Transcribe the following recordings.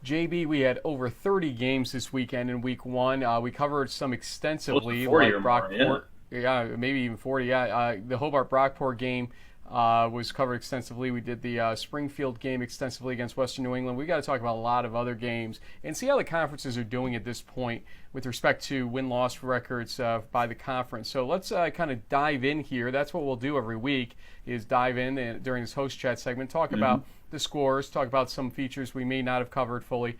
JB, we had over 30 games this weekend in week one. We covered some Close to extensively, 40 like or more, yeah. Brockport, yeah, maybe even 40. Yeah, the Hobart Brockport game was covered extensively. We did the Springfield game extensively against Western New England. We got to talk about a lot of other games and see how the conferences are doing at this point with respect to win-loss records by the conference. So let's kind of dive in here. That's what we'll do every week, is dive in and, during this host chat segment, talk about the scores, talk about some features we may not have covered fully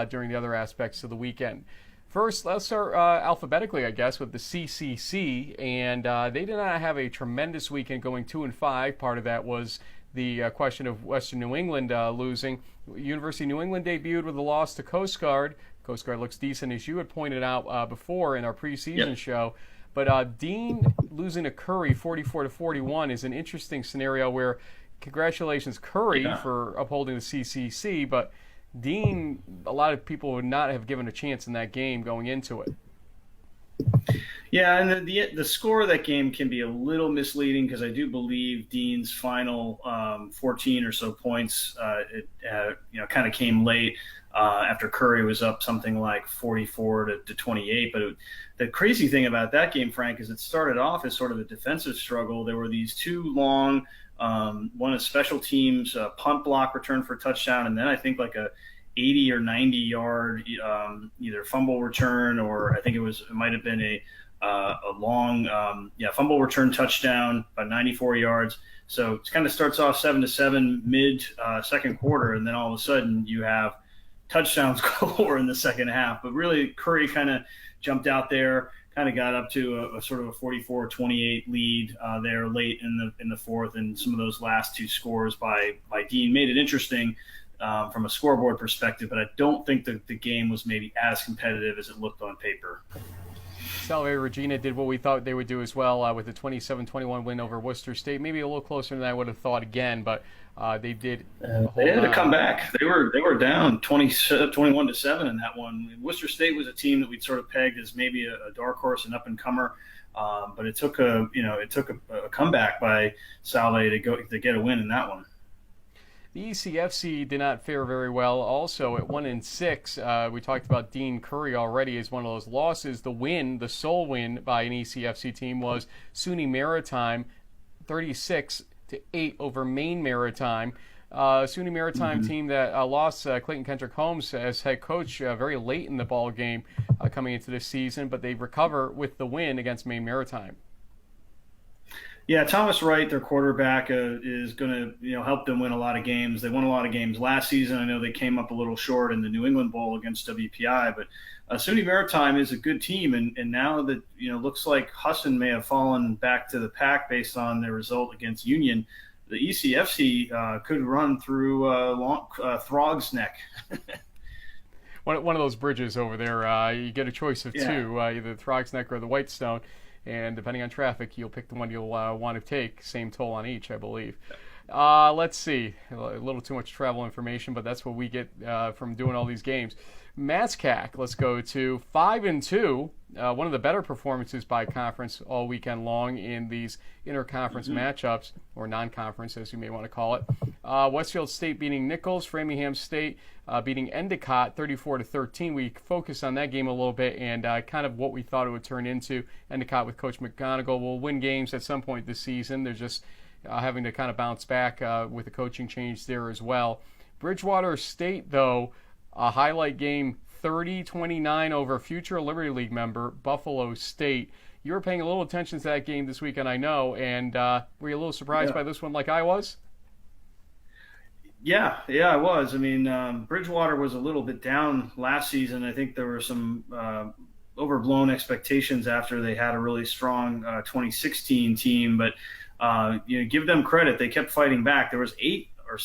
during the other aspects of the weekend. First, let's start alphabetically, I guess, with the CCC, and they did not have a tremendous weekend, going 2-5. Part of that was the question of Western New England losing. University of New England debuted with a loss to Coast Guard. Coast Guard looks decent, as you had pointed out before in our preseason show. But Dean losing to Curry 44-41 is an interesting scenario where, congratulations, Curry, for upholding the CCC, but Dean, a lot of people would not have given a chance in that game going into it. Yeah, and the score of that game can be a little misleading, because I do believe Dean's final 14 or so points, kind of came late after Curry was up something like 44 to 28. But the crazy thing about that game, Frank, is it started off as sort of a defensive struggle. There were these two long, one of special teams punt block return for a touchdown, and then I think like a 80 or 90 yard either fumble return, or I think it might have been a long fumble return touchdown, about 94 yards. So it kind of starts off 7-7 mid second quarter, and then all of a sudden you have touchdowns galore in the second half. But really, Curry kind of jumped out there, kind of got up to a sort of a 44-28 lead there late in the fourth, and some of those last two scores by Dean made it interesting from a scoreboard perspective. But I don't think that the game was maybe as competitive as it looked on paper. Salve Regina did what we thought they would do as well with a 27-21 win over Worcester State. Maybe a little closer than I would have thought again, but they did. They had to come back. They were down 21-7 in that one. Worcester State was a team that we'd sort of pegged as maybe a dark horse, an up and comer, but it took a comeback by Salve to get a win in that one. The ECFC did not fare very well. Also at 1-6, we talked about Dean Curry already as one of those losses. The win, the sole win by an ECFC team, was SUNY-Maritime, 36-8 over Maine-Maritime. SUNY-Maritime team that lost Clayton Kendrick-Holmes as head coach very late in the ball game coming into this season, but they recover with the win against Maine-Maritime. Yeah, Thomas Wright, their quarterback, is going to help them win a lot of games. They won a lot of games last season. I know they came up a little short in the New England Bowl against WPI, but SUNY-Maritime is a good team, and now that looks like Husson may have fallen back to the pack based on their result against Union. The ECFC could run through Throg's Neck. One of those bridges over there. You get a choice of two, either the Throg's Neck or the Whitestone. And depending on traffic, you'll pick the one you'll want to take. Same toll on each, I believe. Let's see. A little too much travel information, but that's what we get from doing all these games. MASCAC, let's go to 5-2. One of the better performances by conference all weekend long in these interconference matchups, or non-conference as you may want to call it. Westfield State beating Nichols, Framingham State beating Endicott 34-13. We focused on that game a little bit and kind of what we thought it would turn into. Endicott with Coach McGonigal will win games at some point this season. They're just having to kind of bounce back with the coaching change there as well. Bridgewater State, though, a highlight game, 30-29 over future Liberty League member Buffalo State. You were paying a little attention to that game this weekend, I know, and were you a little surprised by this one like I was? Yeah, I was. I mean, Bridgewater was a little bit down last season. I think there were some overblown expectations after they had a really strong 2016 team, but give them credit. They kept fighting back. There was 8 or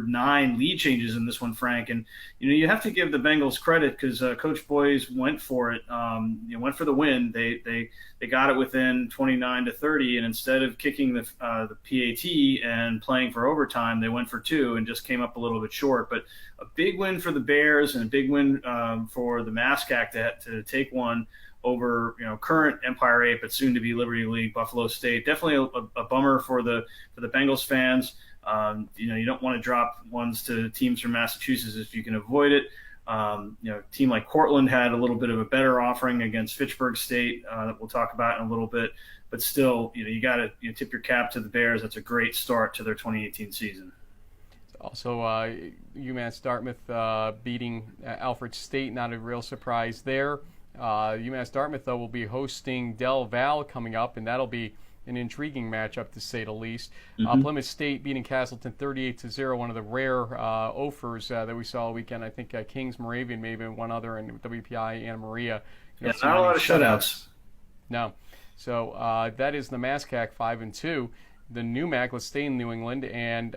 9 lead changes in this one, Frank. And, you have to give the Bengals credit because Coach Boys went for it, went for the win. They got it within 29-30, and instead of kicking the PAT and playing for overtime, they went for 2 and just came up a little bit short. But a big win for the Bears and a big win for the MASCAC to take one over current Empire 8 but soon to be Liberty League Buffalo State. Definitely a bummer for the Bengals fans. You don't want to drop ones to teams from Massachusetts if you can avoid it. A team like Cortland had a little bit of a better offering against Fitchburg State that we'll talk about in a little bit. But still, you got to tip your cap to the Bears. That's a great start to their 2018 season. Also, UMass-Dartmouth beating Alfred State, not a real surprise there. UMass-Dartmouth, though, will be hosting DelVal coming up, and that'll be an intriguing matchup, to say the least. Plymouth State beating Castleton 38-0, one of the rare offers that we saw all weekend. I think Kings Moravian, maybe one other, and WPI Anna Maria. Not a lot of shutouts. No. So that is the MASCAC 5-2. The NEWMAC, let's stay in New England, and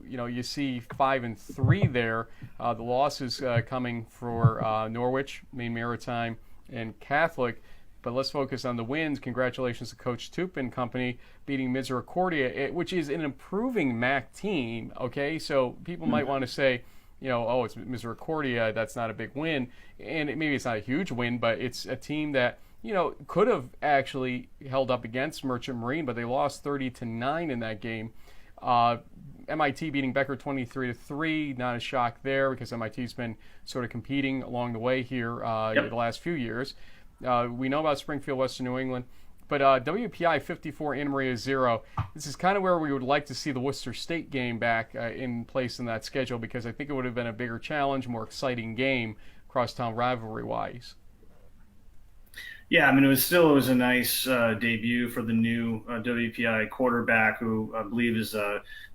you see 5-3 there. The losses coming for Norwich, Mass-Maritime, and Catholic. But let's focus on the wins. Congratulations to Coach Toop and company beating Misericordia, which is an improving MAC team. Okay, so people might want to say, it's Misericordia, that's not a big win, and maybe it's not a huge win, but it's a team that could have actually held up against Merchant Marine, but they lost 30-9 in that game. MIT beating Becker 23-3, not a shock there because MIT's been sort of competing along the way here the last few years. We know about Springfield, Western New England, but WPI 54, Anna Maria 0. This is kind of where we would like to see the Worcester State game back in place in that schedule, because I think it would have been a bigger challenge, more exciting game, crosstown rivalry-wise. Yeah, I mean, it was a nice debut for the new WPI quarterback, who I believe is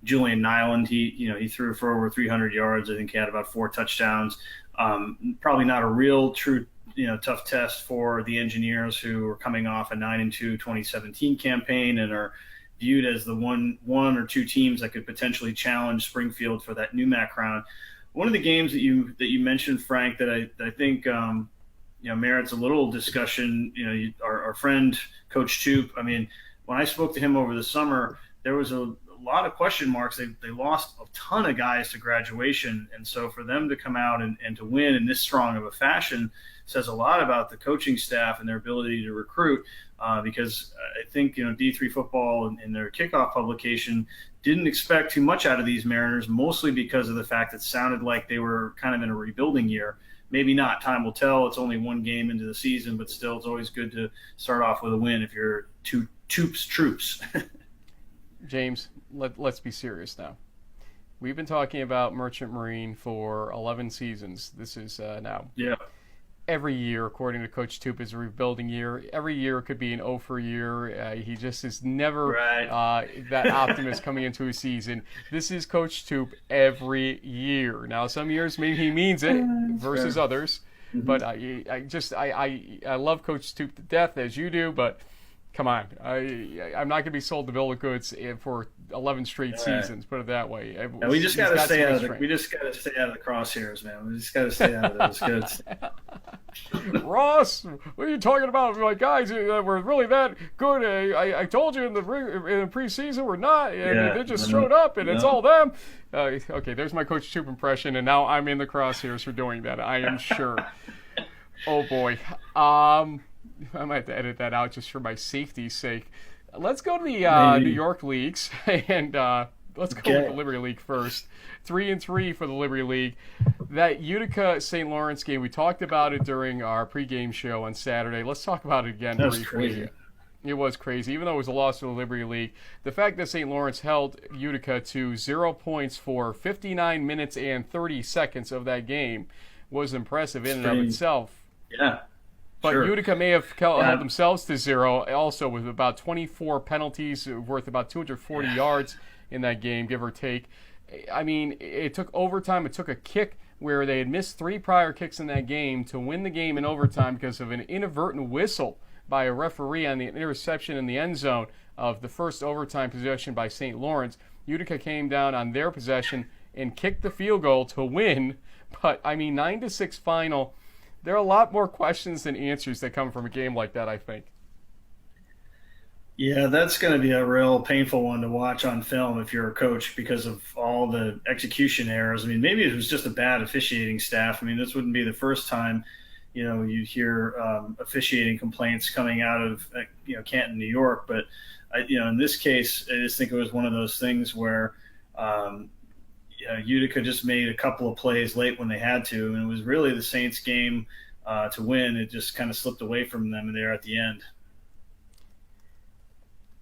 Julian Nyland. He threw for over 300 yards. I think he had about 4 touchdowns. Probably not a real true tough test for the Engineers, who are coming off a 9-2 2017 campaign and are viewed as the one or two teams that could potentially challenge Springfield for that NEWMAC crown. One of the games that you mentioned, Frank, that I think merits a little discussion. Our friend Coach Toop. I mean, when I spoke to him over the summer, there was a lot of question marks. They lost a ton of guys to graduation, and so for them to come out and to win in this strong of a fashion says a lot about the coaching staff and their ability to recruit. Because I think D3 Football in their kickoff publication didn't expect too much out of these Mariners, mostly because of the fact that it sounded like they were kind of in a rebuilding year. Maybe not. Time will tell. It's only one game into the season, but still, it's always good to start off with a win if you're Toop's troops. James, let's be serious now. We've been talking about Merchant Marine for 11 seasons. This is now. Yeah. Every year, according to Coach Toop, is a rebuilding year. Every year could be an 0 year. He just is never that optimist coming into a season. This is Coach Toop every year. Now, some years maybe he means it versus others, but I love Coach Toop to death, as you do, but come on. I'm not going to be sold the bill of goods for 11 straight seasons, put it that way. Yeah, we just got to stay out of the crosshairs, man. We just got to stay out of those goods. Ross, what are you talking about? Like, guys, we're really that good. I told you in the preseason we're not. And they just showed up, and it's all them. Okay, there's my Coach Toop impression, and now I'm in the crosshairs for doing that. I am sure. Oh boy. I might have to edit that out just for my safety's sake. Let's go to the New York leagues, and let's go with the Liberty League first. 3-3 for the Liberty League. That Utica-St. Lawrence game, we talked about it during our pregame show on Saturday. Let's talk about it again briefly. That was crazy. It was crazy, even though it was a loss to the Liberty League. The fact that St. Lawrence held Utica to 0 points for 59 minutes and 30 seconds of that game was impressive in and of itself. Yeah. But sure. Utica may have held themselves to 0, also with about 24 penalties worth about 240 yards in that game, give or take. I mean, it took overtime. It took a kick where they had missed 3 prior kicks in that game to win the game in overtime because of an inadvertent whistle by a referee on the interception in the end zone of the first overtime possession by St. Lawrence. Utica came down on their possession and kicked the field goal to win. But, I mean, 9-6 final. There are a lot more questions than answers that come from a game like that, I think. Yeah, that's going to be a real painful one to watch on film if you're a coach because of all the execution errors. I mean, maybe it was just a bad officiating staff. I mean, this wouldn't be the first time, you hear officiating complaints coming out of, Canton, New York. But, in this case, I just think it was one of those things where Utica just made a couple of plays late when they had to, and it was really the Saints' game to win. It just kind of slipped away from them there at the end.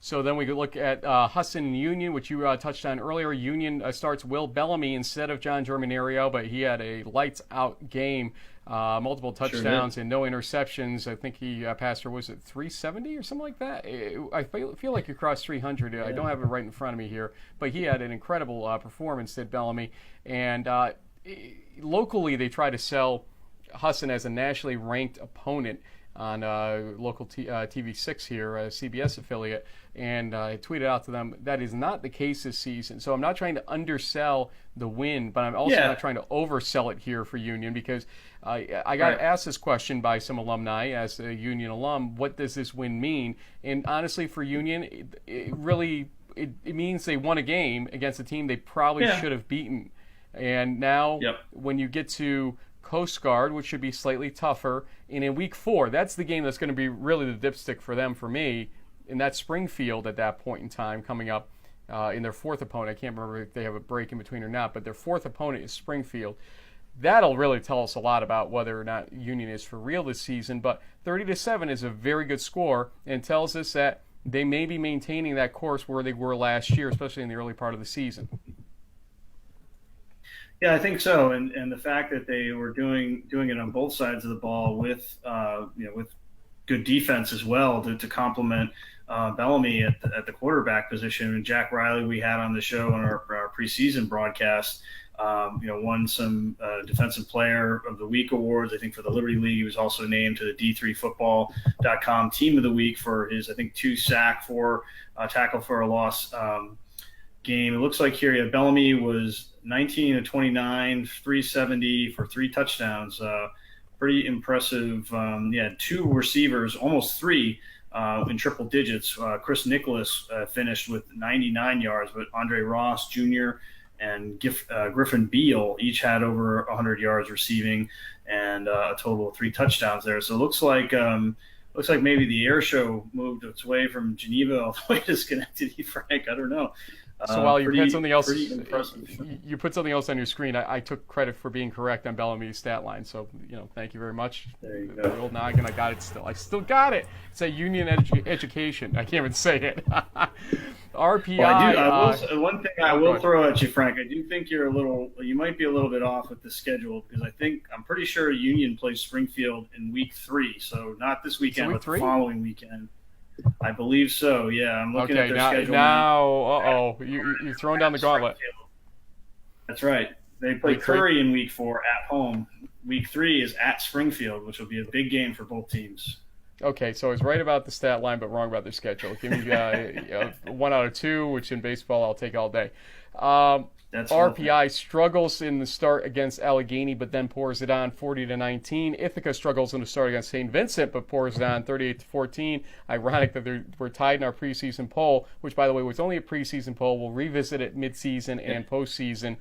So then we could look at Husson and Union, which you touched on earlier. Union starts Will Bellamy instead of John Germinario, but he had a lights-out game, multiple touchdowns and no interceptions. I think he passed for, was it 370 or something like that? I feel like you crossed 300. I don't have it right in front of me here, but he had an incredible performance, did Bellamy. And locally, they try to sell Husson as a nationally ranked opponent on local TV6 here, a CBS affiliate, and I tweeted out to them that is not the case this season. So I'm not trying to undersell the win, but I'm also not trying to oversell it here for Union, because I got asked this question by some alumni as a Union alum, what does this win mean? And honestly, for Union, it really means they won a game against a team they probably should have beaten. And now when you get to Coast Guard, which should be slightly tougher, and in week 4, that's the game that's going to be really the dipstick for them, for me, and that's Springfield at that point in time coming up in their fourth opponent. I can't remember if they have a break in between or not, but their fourth opponent is Springfield. That'll really tell us a lot about whether or not Union is for real this season, but 30-7 is a very good score and tells us that they may be maintaining that course where they were last year, especially in the early part of the season. Yeah, I think so, and the fact that they were doing it on both sides of the ball with with good defense as well to complement Bellamy at the quarterback position. And Jack Riley, we had on the show on our preseason broadcast, won some Defensive Player of the Week awards. I think for the Liberty League, he was also named to the D3Football.com Team of the Week for his 2-sack, 4 tackle for a loss game. It looks like here, Bellamy was 19 of 29, 370 for 3 touchdowns. Pretty impressive. 2 receivers, almost 3 in triple digits. Chris Nicholas finished with 99 yards, but Andre Ross Jr. and Griffin Beal each had over 100 yards receiving, and a total of 3 touchdowns there. So it looks like maybe the air show moved its way from Geneva all the way to Schenectady, Frank. I don't know. So while you put something else, you put something else on your screen. I took credit for being correct on Bellamy's stat line. So thank you very much. There you go. The old noggin, I got it still. I still got it. It's a Union education. I can't even say it. RPI. Well, one thing I will throw at you, Frank. I do think you might be a little bit off with the schedule, because I'm pretty sure Union plays Springfield in week 3. So not this weekend, but the following weekend. I believe so. Yeah, I'm looking at their schedule now. You're throwing down the gauntlet. That's right. They play Curry in week 4 at home. Week 3 is at Springfield, which will be a big game for both teams. Okay, so I was right about the stat line, but wrong about their schedule. Give me 1 out of 2, which in baseball I'll take all day. RPI struggles in the start against Allegheny, but then pours it on 40-19. Ithaca struggles in the start against St. Vincent, but pours it on 38-14. Ironic that we're tied in our preseason poll, which, by the way, was only a preseason poll. We'll revisit it midseason and postseason.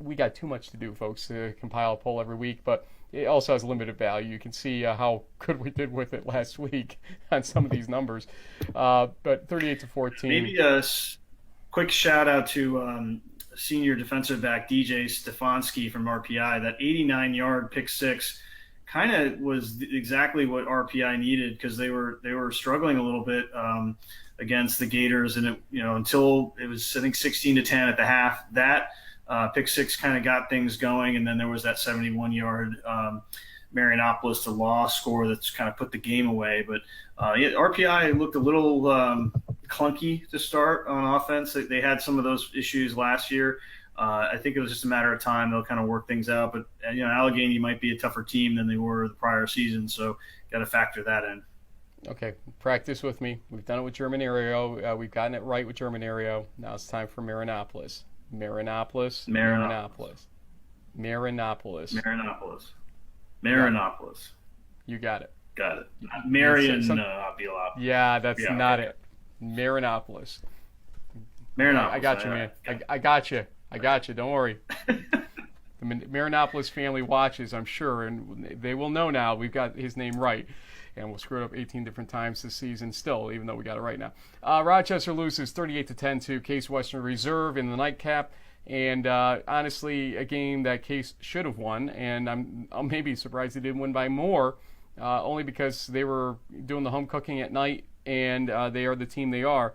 We got too much to do, folks, to compile a poll every week, but it also has limited value. You can see how good we did with it last week on some of these numbers. But 38-14. Maybe a quick shout out to senior defensive back DJ Stefanski from RPI. That 89-yard pick 6 kind of was exactly what RPI needed, because they were struggling a little bit against the Gators, and until it was, I think, 16-10 at the half. That pick 6 kind of got things going, and then there was that 71-yard Marianopolis to Law score that's kind of put the game away. But RPI looked a little clunky to start on offense. They had some of those issues last year. I think it was just a matter of time. They'll kind of work things out. But Allegheny might be a tougher team than they were the prior season, so got to factor that in. Okay, practice with me. We've done it with Germinario. We've gotten it right with Germinario. Now it's time for Marianopolis. Marinopolis. You got it. Got it. Marianopolis. Yeah, that's not it. Marinopolis. Marinopolis. I got you, man. I got you. Don't worry. the Marinopolis family watches, I'm sure, and they will know now we've got his name right. And we'll screw it up 18 different times this season still, even though we got it right now. Rochester loses 38-10 to Case Western Reserve in the nightcap. And honestly, a game that Case should have won. And I'm maybe surprised they didn't win by more, only because they were doing the home cooking at night, and they are the team they are.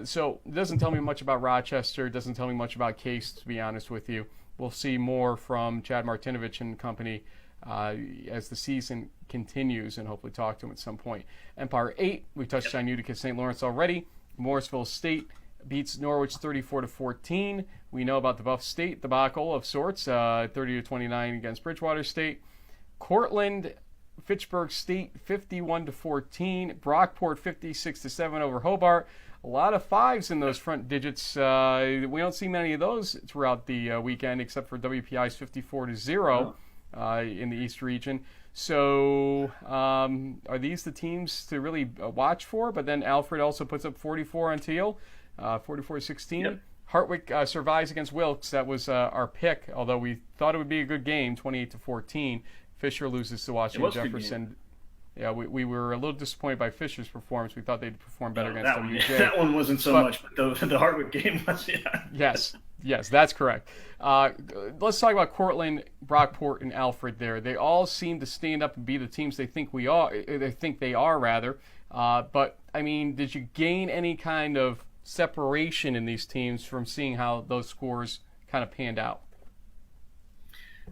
So it doesn't tell me much about Rochester. It doesn't tell me much about Case, to be honest with you. We'll see more from Chad Martinovich and company as the season continues, and hopefully talk to him at some point. Empire 8, we touched on Utica St. Lawrence already. Morrisville State beats Norwich 34-14. We know about the Buff State debacle of sorts, 30-29 against Bridgewater State. Cortland, Fitchburg State 51-14. Brockport 56-7 over Hobart. A lot of fives in those front digits. We don't see many of those throughout the weekend, except for WPI's 54-0 in the East region. So are these the teams to really watch for? But then Alfred also puts up 44 on Teal, 44-16. Yep. Hartwick survives against Wilkes. That was our pick, although we thought it would be a good game, 28-14. Fisher loses to Washington Jefferson. Yeah, we were a little disappointed by Fisher's performance. We thought they'd perform better against WJ. That one wasn't so much, but the Hartwick game was, yeah. Yes, that's correct. Let's talk about Cortland, Brockport, and Alfred there. They all seem to stand up and be the teams they think we are. They think they are, rather. But, I mean, did you gain any kind of separation in these teams from seeing how those scores kind of panned out?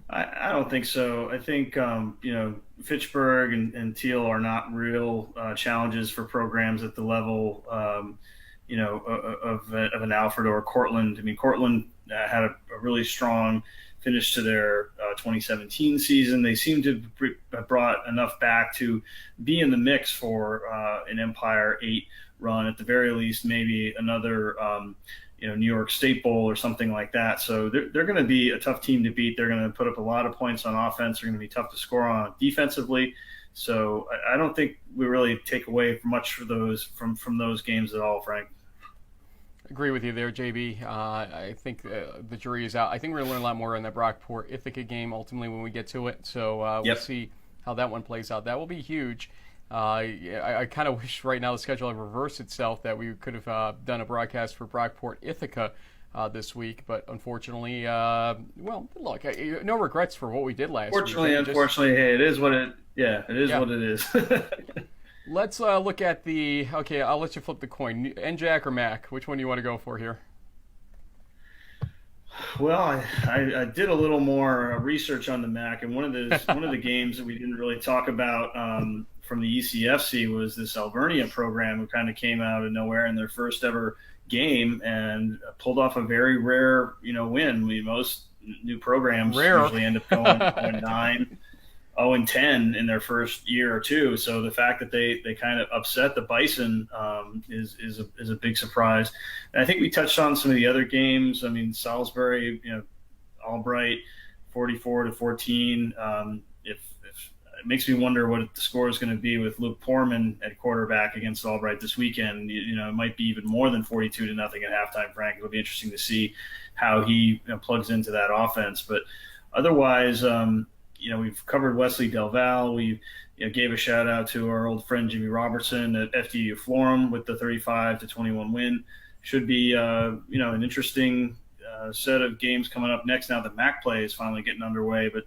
I don't think so. I think, Fitchburg and Teal are not real challenges for programs at the level, of an Alfred or Cortland. I mean, Cortland had a really strong finish to their 2017 season. They seem to have brought enough back to be in the mix for an Empire 8 run, at the very least, maybe another New York State Bowl or something like that. So they're going to be a tough team to beat. They're going to put up a lot of points on offense. They're going to be tough to score on defensively. So I don't think we really take away much for those from those games at all, Frank. Agree with you there, JB. I think the jury is out. I think we're going to learn a lot more on that Brockport Ithaca game ultimately when we get to it. So we'll see how that one plays out. That will be huge. I kind of wish right now the schedule had reversed itself, that we could have done a broadcast for Brockport Ithaca this week, but unfortunately, look, no regrets for what we did last week. Unfortunately, hey, it is what it is. Let's look at I'll let you flip the coin. NJAC or MAC? Which one do you want to go for here? Well, I did a little more research on the MAC, and one of the games that we didn't really talk about from the ECFC was this Alvernia program, who kind of came out of nowhere in their first ever game and pulled off a very rare, win. Most new programs usually end up going 0-9, 0-10 in their first year or two. So the fact that they kind of upset the Bison is a big surprise. And I think we touched on some of the other games. I mean, Salisbury, Albright, 44-14. If it makes me wonder what the score is going to be with Luke Poorman at quarterback against Albright this weekend. It might be even more than 42-0 at halftime, Frank. It'll be interesting to see how he plugs into that offense. But otherwise, we've covered Wesley DelVal. We gave a shout out to our old friend Jimmy Robertson at FDU Florham with the 35-21 win. Should be an interesting set of games coming up next. Now the MAC play is finally getting underway, but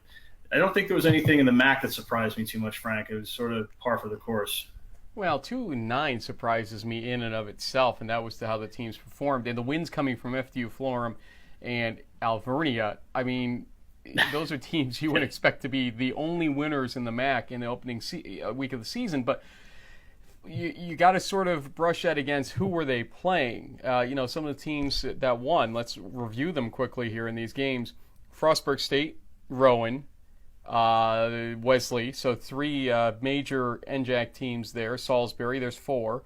I don't think there was anything in the MAC that surprised me too much, Frank. It was sort of par for the course. Well, 2-9 surprises me in and of itself, and that was how the teams performed. And the wins coming from FDU Florham and Alvernia, I mean, those are teams you would expect to be the only winners in the MAC in the opening week of the season, but you got to sort of brush that against who were they playing. Some of the teams that won, let's review them quickly here in these games. Frostburg State, Rowan, Wesley, so three major NJAC teams there. Salisbury, there's 4.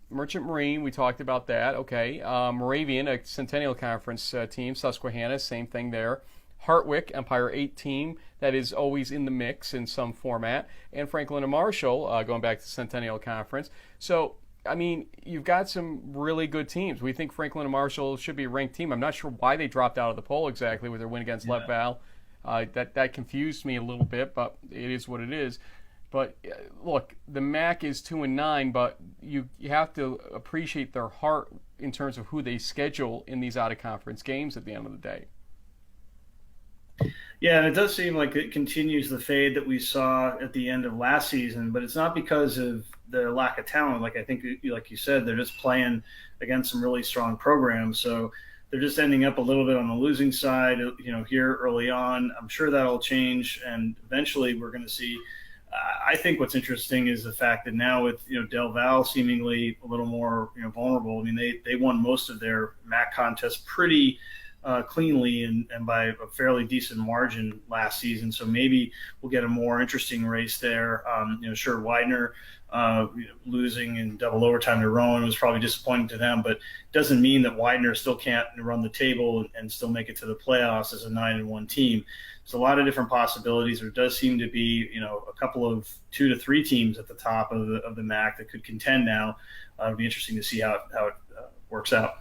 Merchant Marine, we talked about that. Okay. Moravian, a Centennial Conference team. Susquehanna, same thing there. Hartwick, Empire 8 team, that is always in the mix in some format. And Franklin and Marshall, going back to Centennial Conference. So I mean, you've got some really good teams. We think Franklin and Marshall should be a ranked team. I'm not sure why they dropped out of the poll exactly with their win against DelVal. That confused me a little bit, but it is what it is. But look, the MAC is 2-9, but you have to appreciate their heart in terms of who they schedule in these out-of-conference games at the end of the day. Yeah, and it does seem like it continues the fade that we saw at the end of last season, but it's not because of their lack of talent. Like I think, like you said, they're just playing against some really strong programs. So they're just ending up a little bit on the losing side, here early on. I'm sure that'll change, and eventually we're going to see. I think what's interesting is the fact that now with DelVal seemingly a little more vulnerable. I mean, they won most of their MAC contests pretty cleanly and by a fairly decent margin last season. So maybe we'll get a more interesting race there. Sure, Widener losing in double overtime to Rowan was probably disappointing to them, but doesn't mean that Widener still can't run the table and still make it to the playoffs as a 9-1 team. There's a lot of different possibilities. There does seem to be, a couple of 2 to 3 teams at the top of the MAC that could contend now. It'll be interesting to see how it works out.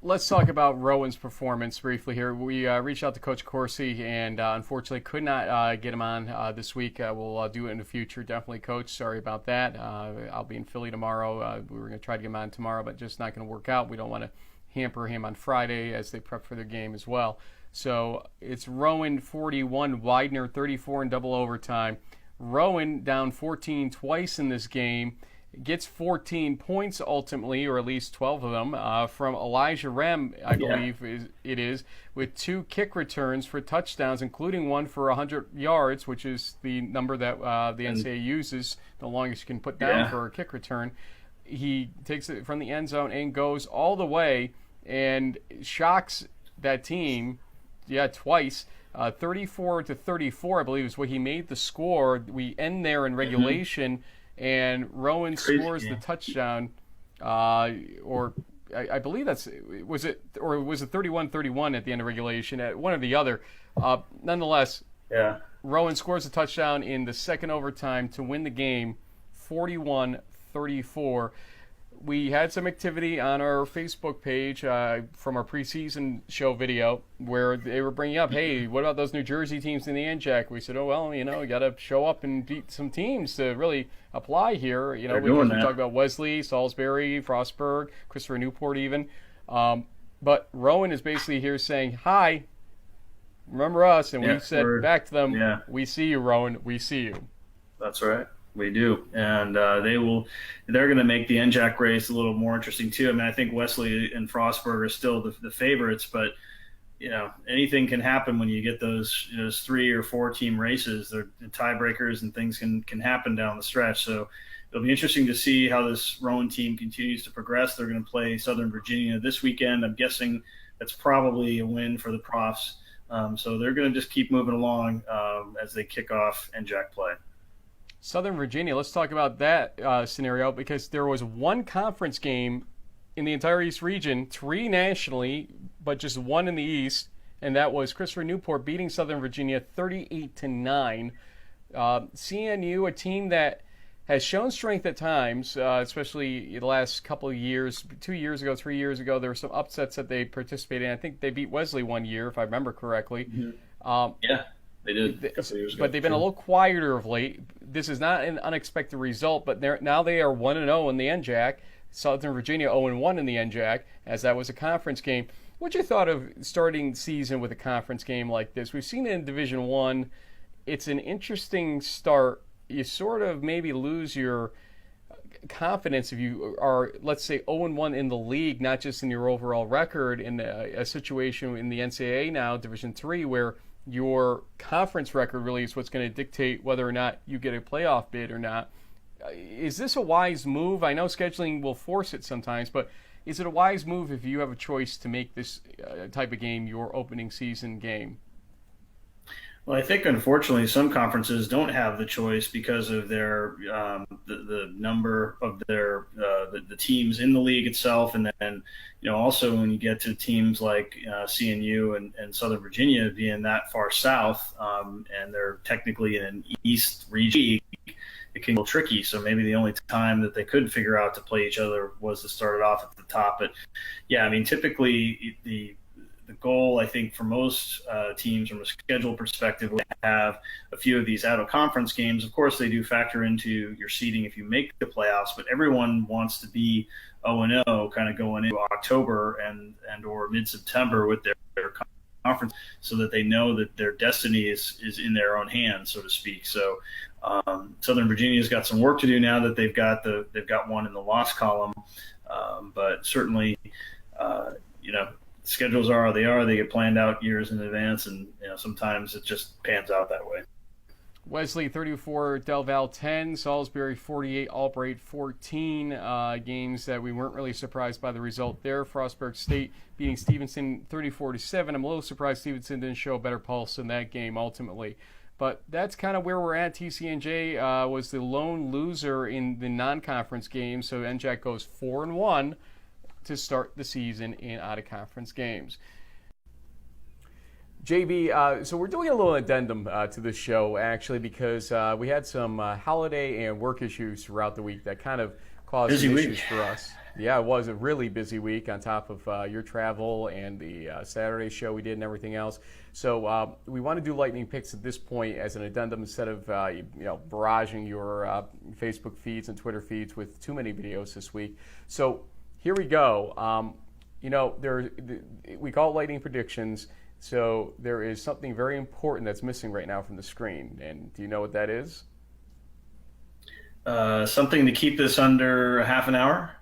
Let's talk about Rowan's performance briefly here. We reached out to Coach Corsi and unfortunately could not get him on this week. We'll do it in the future. Definitely, Coach. Sorry about that. I'll be in Philly tomorrow. We were going to try to get him on tomorrow, but just not going to work out. We don't want to hamper him on Friday as they prep for their game as well. So it's Rowan 41, Widener 34 in double overtime. Rowan down 14 twice in this game. Gets 14 points ultimately, or at least 12 of them, from Elijah Rem, I believe it is, with 2 kick returns for touchdowns, including one for 100 yards, which is the number that the NCAA uses, the longest you can put down for a kick return. He takes it from the end zone and goes all the way and shocks that team, twice. 34-34, I believe, is what he made the score. We end there in regulation. And Rowan scores the touchdown, or I believe was it 31-31 at the end of regulation, at one or the other. Nonetheless, Rowan scores a touchdown in the second overtime to win the game, 41-34. We had some activity on our Facebook page from our preseason show video where they were bringing up, hey, what about those New Jersey teams in the NJAC? We said, oh, well, you got to show up and beat some teams to really apply here. We talk about Wesley, Salisbury, Frostburg, Christopher Newport even. But Rowan is basically here saying, hi, remember us? And we said back to them, we see you, Rowan, we see you. That's right. We do, and they're going to make the NJAC race a little more interesting too. I mean, I think Wesley and Frostburg are still the favorites, but anything can happen when you get those 3 or 4 team races. They're tiebreakers, and things can happen down the stretch. So it'll be interesting to see how this Rowan team continues to progress. They're going to play Southern Virginia this weekend. I'm guessing that's probably a win for the Profs. So they're going to just keep moving along as they kick off NJAC play. Southern Virginia, let's talk about that scenario, because there was one conference game in the entire East region, 3 nationally, but just 1 in the East, and that was Christopher Newport beating Southern Virginia 38-9. CNU, a team that has shown strength at times, especially in the last couple of years. 2 years ago, 3 years ago, there were some upsets that they participated in. I think they beat Wesley one year, if I remember correctly. Mm-hmm. They did a couple years ago. But they've been a little quieter of late. This is not an unexpected result, but now they are 1-0 in the NJAC. Southern Virginia 0-1 in the NJAC, as that was a conference game. What's your thought of starting season with a conference game like this? We've seen it in Division I. It's an interesting start. You sort of maybe lose your confidence if you are, let's say, 0-1 in the league, not just in your overall record, in a situation in the NCAA now, Division III, where your conference record really is what's going to dictate whether or not you get a playoff bid or not. Is this a wise move? I know scheduling will force it sometimes, but is it a wise move if you have a choice to make this type of game your opening season game? Well, I think unfortunately some conferences don't have the choice because of their the number of their the teams in the league itself, and then also when you get to teams like CNU and Southern Virginia being that far south, and they're technically in an East region, it can be tricky. So maybe the only time that they could figure out to play each other was to start it off at the top. But yeah, I mean, typically the goal, I think, for most teams from a schedule perspective, would have a few of these out-of-conference games. Of course, they do factor into your seeding if you make the playoffs, but everyone wants to be 0-0 kind of going into October and or mid-September with their conference, so that they know that their destiny is in their own hands, so to speak. So Southern Virginia's got some work to do now that they've got one in the loss column, but certainly, schedules are how they are. They get planned out years in advance, and sometimes it just pans out that way. Wesley 34, DelVal 10, Salisbury 48, Albright 14. Games that we weren't really surprised by the result there. Frostburg State beating Stevenson 34-7. I'm a little surprised Stevenson didn't show a better pulse in that game ultimately. But that's kind of where we're at. TCNJ was the lone loser in the non-conference game, so NJAC goes 4-1 to start the season in out-of-conference games. JB, so we're doing a little addendum to this show, actually, because we had some holiday and work issues throughout the week that kind of caused some issues for us. Yeah, it was a really busy week on top of your travel and the Saturday show we did and everything else. So we want to do lightning picks at this point as an addendum instead of barraging your Facebook feeds and Twitter feeds with too many videos this week. So here we go. We call it lightning predictions. So there is something very important that's missing right now from the screen. And do you know what that is? Something to keep this under half an hour?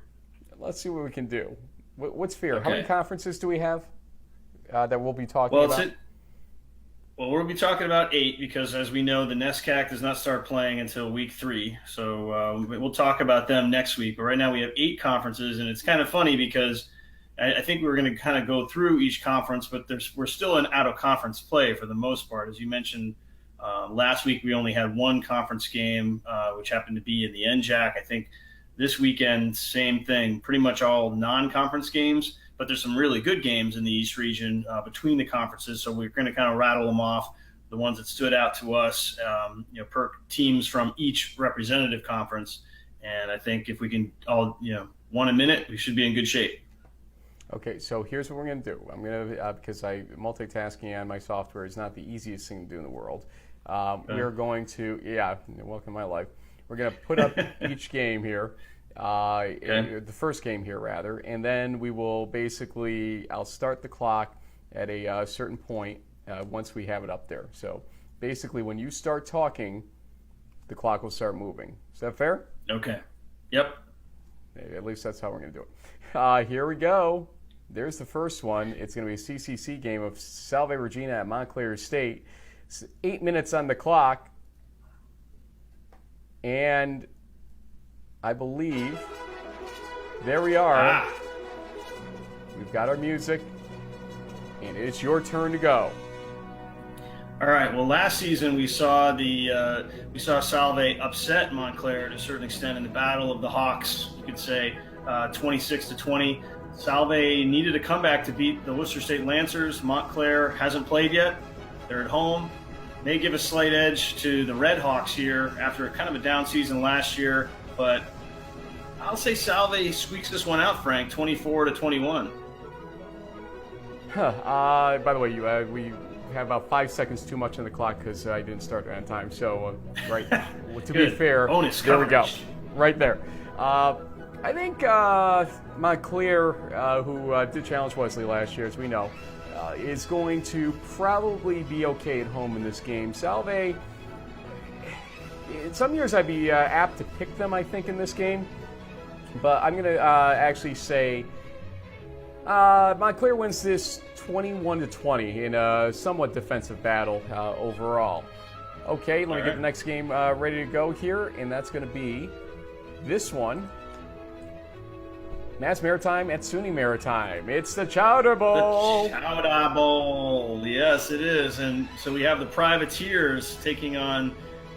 Let's see what we can do. What's fair? Okay. How many conferences do we have that we'll be talking about? Well, we'll be talking about 8 because, as we know, the NESCAC does not start playing until week 3. So we'll talk about them next week. But right now we have 8 conferences, and it's kind of funny because I think we're going to kind of go through each conference, but we're still in out-of-conference play for the most part. As you mentioned, last week we only had 1 conference game, which happened to be in the NJAC. I think this weekend, same thing, pretty much all non-conference games, but there's some really good games in the East region between the conferences, so we're going to kind of rattle them off, the ones that stood out to us, per teams from each representative conference. And I think if we can all, one a minute, we should be in good shape. Okay, so here's what we're going to do. I'm going to, because multitasking on my software is not the easiest thing to do in the world. We're going to, welcome to my life. We're going to put up each game here, the first game here rather, and then we will I'll start the clock at a certain point once we have it up there. So basically when you start talking, the clock will start moving. Is that fair? Okay. Yep. At least that's how we're going to do it. Here we go. There's the first one. It's going to be a CCC game of Salve Regina at Montclair State. It's 8 minutes on the clock. And I believe there we are. We've got our music. And it's your turn to go. All right. Well, last season we saw Salve upset Montclair to a certain extent in the Battle of the Hawks. You could say 26-20. Salve needed a comeback to beat the Worcester State Lancers. Montclair hasn't played yet. They're at home. May give a slight edge to the Red Hawks here after kind of a down season last year, but I'll say Salve squeaks this one out, Frank, 24-21. By the way, we have about 5 seconds too much on the clock because I didn't start on time. So, right, to be fair, bonus there coverage. We go, right there. I think Montclair, who did challenge Wesley last year, as we know, is going to probably be okay at home in this game. Salve, in some years I'd be apt to pick them, I think, in this game. But I'm going to actually say Montclair wins this 21-20 in a somewhat defensive battle overall. Okay, let me get the next game ready to go here, and that's going to be this one. Mass-Maritime at SUNY-Maritime. It's the Chowder Bowl. The Chowder Bowl. Yes, it is. And so we have the Privateers taking on,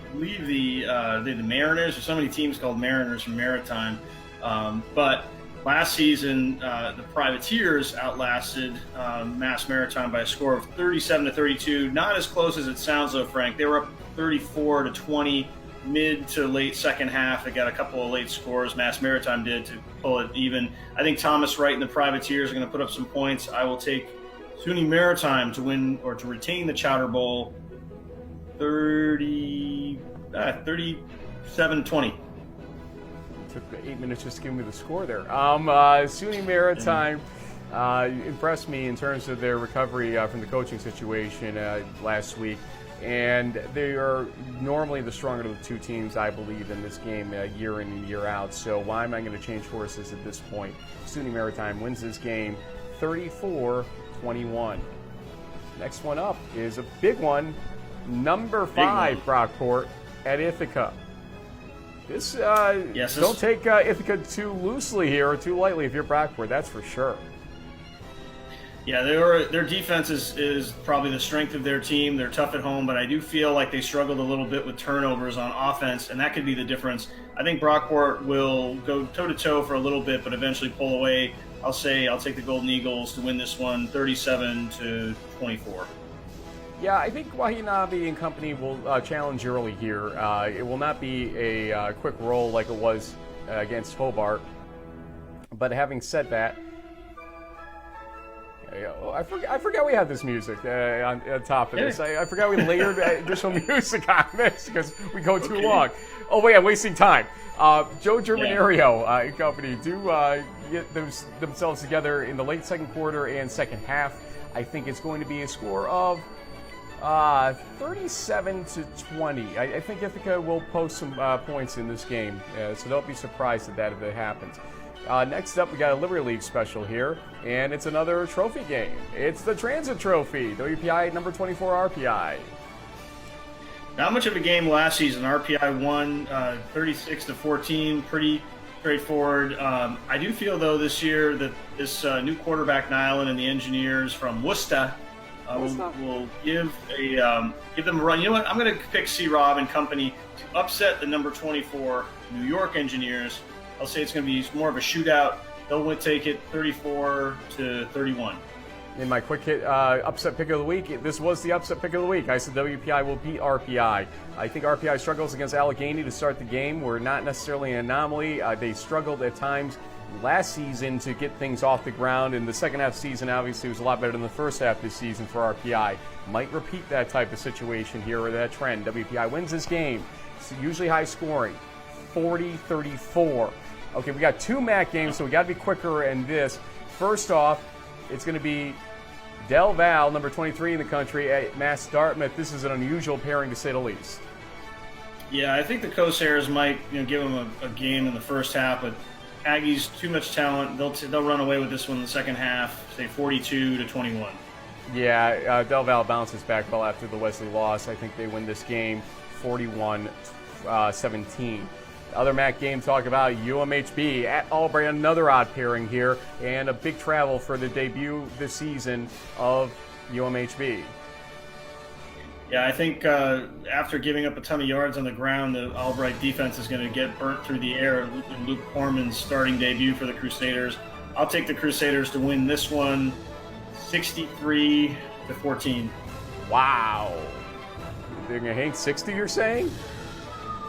I believe, the Mariners. There's so many teams called Mariners from Maritime. But last season, the Privateers outlasted Mass-Maritime by a score of 37-32. Not as close as it sounds, though, Frank. They were up 34-20 mid to late second half. It got a couple of late scores. Mass-Maritime did to pull it even. I think Thomas Wright and the Privateers are going to put up some points. I will take SUNY-Maritime to win or to retain the Chowder Bowl 37-20. Took 8 minutes just to give me the score there. SUNY-Maritime impressed me in terms of their recovery from the coaching situation last week. And they are normally the stronger of the two teams, I believe, in this game year in and year out. So why am I going to change horses at this point? SUNY-Maritime wins this game 34-21. Next one up is a big one. Number 5, Brockport at Ithaca. This don't take Ithaca too loosely here or too lightly if you're Brockport, that's for sure. Yeah, their defense is probably the strength of their team. They're tough at home, but I do feel like they struggled a little bit with turnovers on offense, and that could be the difference. I think Brockport will go toe-to-toe for a little bit, but eventually pull away. I'll take the Golden Eagles to win this one 37-24. Yeah, I think Wahinabe and company will challenge early here. It will not be a quick roll like it was against Hobart. But having said that, I forgot we had this music on top of this. I forgot we layered additional music on this because we go too long. Oh, wait, I'm wasting time. Joe Germanario and company do get themselves together in the late second quarter and second half. I think it's going to be a score of 37-20. I think Ithaca will post some points in this game, so don't be surprised at that if it happens. Next up, we got a Liberty League special here, and it's another trophy game. It's the Transit Trophy, WPI number 24 RPI. Not much of a game last season. RPI won 36-14, pretty straightforward. I do feel, though, this year that this new quarterback, Nyland, and the engineers from Worcester will give them a run. You know what? I'm going to pick C-Rob and company to upset the number 24 New York Engineers. I'll say it's going to be more of a shootout. They'll take it 34-31. In my quick hit upset pick of the week, this was the upset pick of the week. I said WPI will beat RPI. I think RPI struggles against Allegheny to start the game. We're not necessarily an anomaly. They struggled at times last season to get things off the ground, and the second half season obviously was a lot better than the first half this season for RPI. Might repeat that type of situation here or that trend. WPI wins this game. It's usually high scoring, 40-34. Okay, we got 2 MAC games, so we got to be quicker in this. First off, it's going to be DelVal, number 23 in the country, at Mass-Dartmouth. This is an unusual pairing, to say the least. Yeah, I think the Corsairs might give them a game in the first half, but Aggies, too much talent. They'll run away with this one in the second half, say 42-21. Yeah, DelVal bounces back well after the Wesley loss. I think they win this game 41-17. Other MAC game, talk about UMHB at Albright, another odd pairing here, and a big travel for the debut this season of UMHB. Yeah, I think after giving up a ton of yards on the ground, the Albright defense is going to get burnt through the air in Luke Corman's starting debut for the Crusaders. I'll take the Crusaders to win this one 63-14. Wow. They're going to hang 60, you're saying?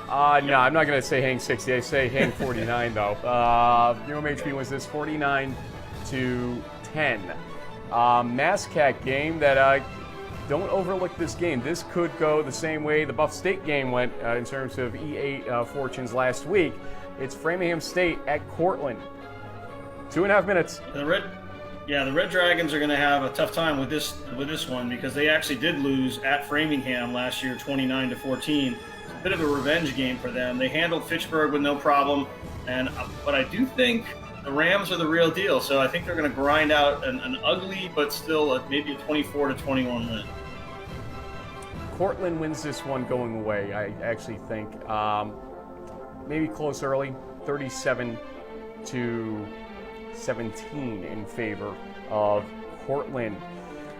No, I'm not going to say hang 60. I say hang 49, though. UMHB wins this 49-10. MASCAC game that don't overlook this game. This could go the same way the Buff State game went in terms of E8 fortunes last week. It's Framingham State at Cortland. 2.5 minutes. The Red Dragons are going to have a tough time with this one because they actually did lose at Framingham last year, 29-14. Bit of a revenge game for them. They handled Fitchburg with no problem, but I do think the Rams are the real deal. So I think they're going to grind out an ugly but still maybe a 24-21 win. Cortland wins this one going away. I actually think maybe close early, 37-17 in favor of Cortland.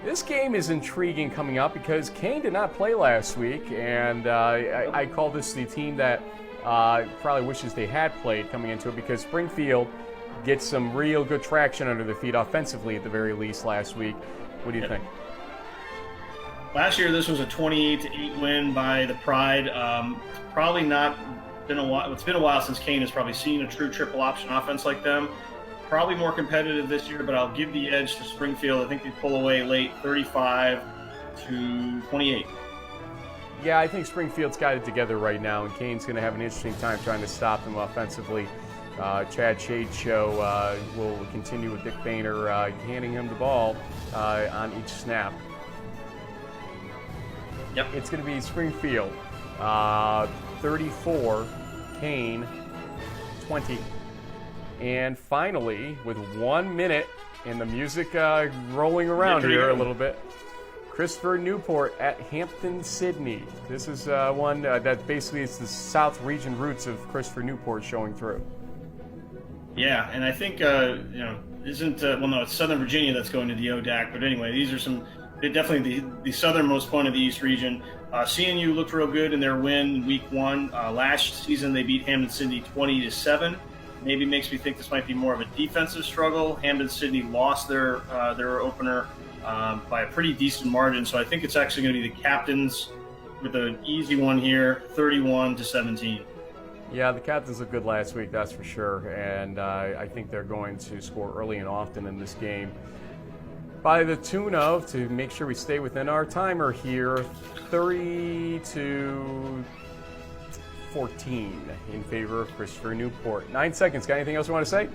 This game is intriguing coming up because Kean did not play last week, and I call this the team that probably wishes they had played coming into it because Springfield gets some real good traction under their feet offensively at the very least last week. What do you think? Last year, this was a 28-8 win by the Pride. Probably not been a while. It's been a while since Kean has probably seen a true triple option offense like them. Probably more competitive this year, but I'll give the edge to Springfield. I think they pull away late, 35-28. Yeah, I think Springfield's got it together right now, and Kean's going to have an interesting time trying to stop them offensively. Chad Shade Show will continue with Dick Boehner handing him the ball on each snap. Yep. It's going to be Springfield 34, Kean 20. And finally, with 1 minute and the music rolling around here a little bit, Christopher Newport at Hampden-Sydney. This is one that basically is the South region roots of Christopher Newport showing through. Yeah, and I think, isn't, it's Southern Virginia that's going to the ODAC, but anyway, these are definitely the southernmost point of the East region. CNU looked real good in their win in week 1. Last season, they beat Hampden-Sydney 20-7. Maybe makes me think this might be more of a defensive struggle. Hampden-Sydney lost their opener by a pretty decent margin, so I think it's actually going to be the Captains with an easy one here, 31-17. Yeah, the Captains looked good last week, that's for sure, and I think they're going to score early and often in this game. By the tune of, to make sure we stay within our timer here, 30-14 in favor of Christopher Newport. 9 seconds. Got anything else you want to say?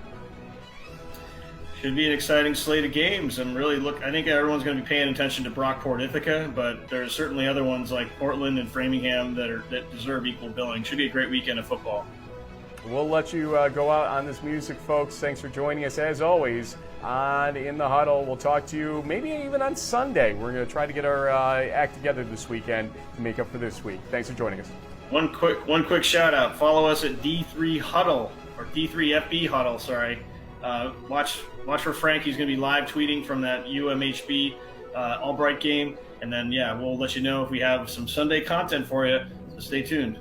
Should be an exciting slate of games. I think everyone's going to be paying attention to Brockport, Ithaca, but there's certainly other ones like Cortland and Framingham that deserve equal billing. Should be a great weekend of football. We'll let you go out on this music, folks. Thanks for joining us, as always, on In the Huddle. We'll talk to you maybe even on Sunday. We're going to try to get our act together this weekend to make up for this week. Thanks for joining us. One quick shout out. Follow us at D3 Huddle, or D3FB Huddle, sorry. Watch for Frank. He's going to be live tweeting from that UMHB Albright game. And then, we'll let you know if we have some Sunday content for you. So stay tuned.